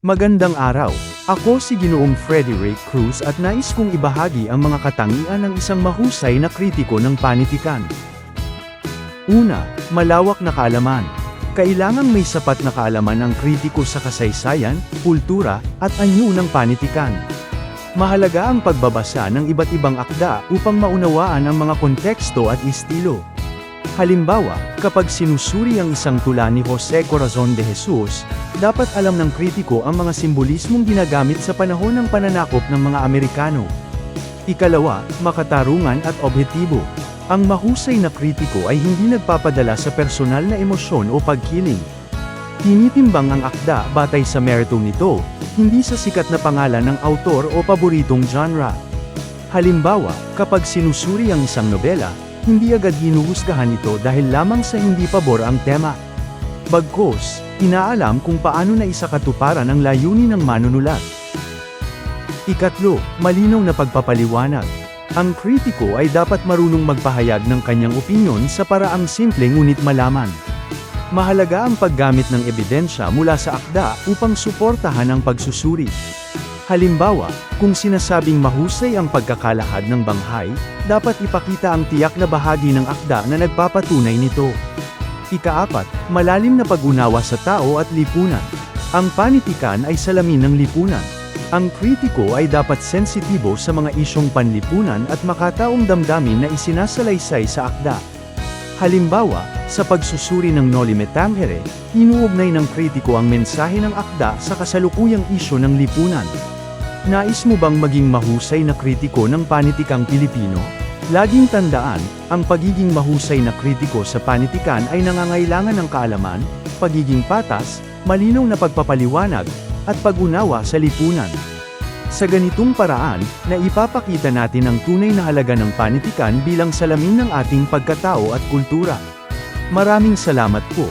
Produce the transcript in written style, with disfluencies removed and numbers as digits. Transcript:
Magandang araw. Ako si Ginoong Freddy Ray Cruz at nais kong ibahagi ang mga katangian ng isang mahusay na kritiko ng panitikan. Una, malawak na kaalaman. Kailangang may sapat na kaalaman ang kritiko sa kasaysayan, kultura, at anyo ng panitikan. Mahalaga ang pagbabasa ng iba't ibang akda upang maunawaan ang mga konteksto at estilo. Halimbawa, kapag sinusuri ang isang tula ni Jose Corazon de Jesus, dapat alam ng kritiko ang mga simbolismong ginagamit sa panahon ng pananakop ng mga Amerikano. Ikalawa, makatarungan at objektibo. Ang mahusay na kritiko ay hindi nagpapadala sa personal na emosyon o pagkiling. Tinitimbang ang akda batay sa merito nito, hindi sa sikat na pangalan ng autor o paboritong genre. Halimbawa, kapag sinusuri ang isang nobela, hindi agad hinuhusgahan ito dahil lamang sa hindi pabor ang tema. Bagkus, inaalam kung paano na isakatuparan ang layunin ng manunulat. Ikatlo, malinaw na pagpapaliwanag. Ang kritiko ay dapat marunong magpahayag ng kanyang opinyon sa paraang simple ngunit malaman. Mahalaga ang paggamit ng ebidensya mula sa akda upang suportahan ang pagsusuri. Halimbawa, kung sinasabing mahusay ang pagkakalahad ng banghay, dapat ipakita ang tiyak na bahagi ng akda na nagpapatunay nito. Ikaapat, malalim na pag-unawa sa tao at lipunan. Ang panitikan ay salamin ng lipunan. Ang kritiko ay dapat sensitibo sa mga isyong panlipunan at makataong damdamin na isinasalaysay sa akda. Halimbawa, sa pagsusuri ng Noli Me Tangere, inuugnay ng kritiko ang mensahe ng akda sa kasalukuyang isyu ng lipunan. Nais mo bang maging mahusay na kritiko ng panitikang Pilipino? Laging tandaan, ang pagiging mahusay na kritiko sa panitikan ay nangangailangan ng kaalaman, pagiging patas, malinaw na pagpapaliwanag, at pag-unawa sa lipunan. Sa ganitong paraan, naipapakita natin ang tunay na halaga ng panitikan bilang salamin ng ating pagkatao at kultura. Maraming salamat po.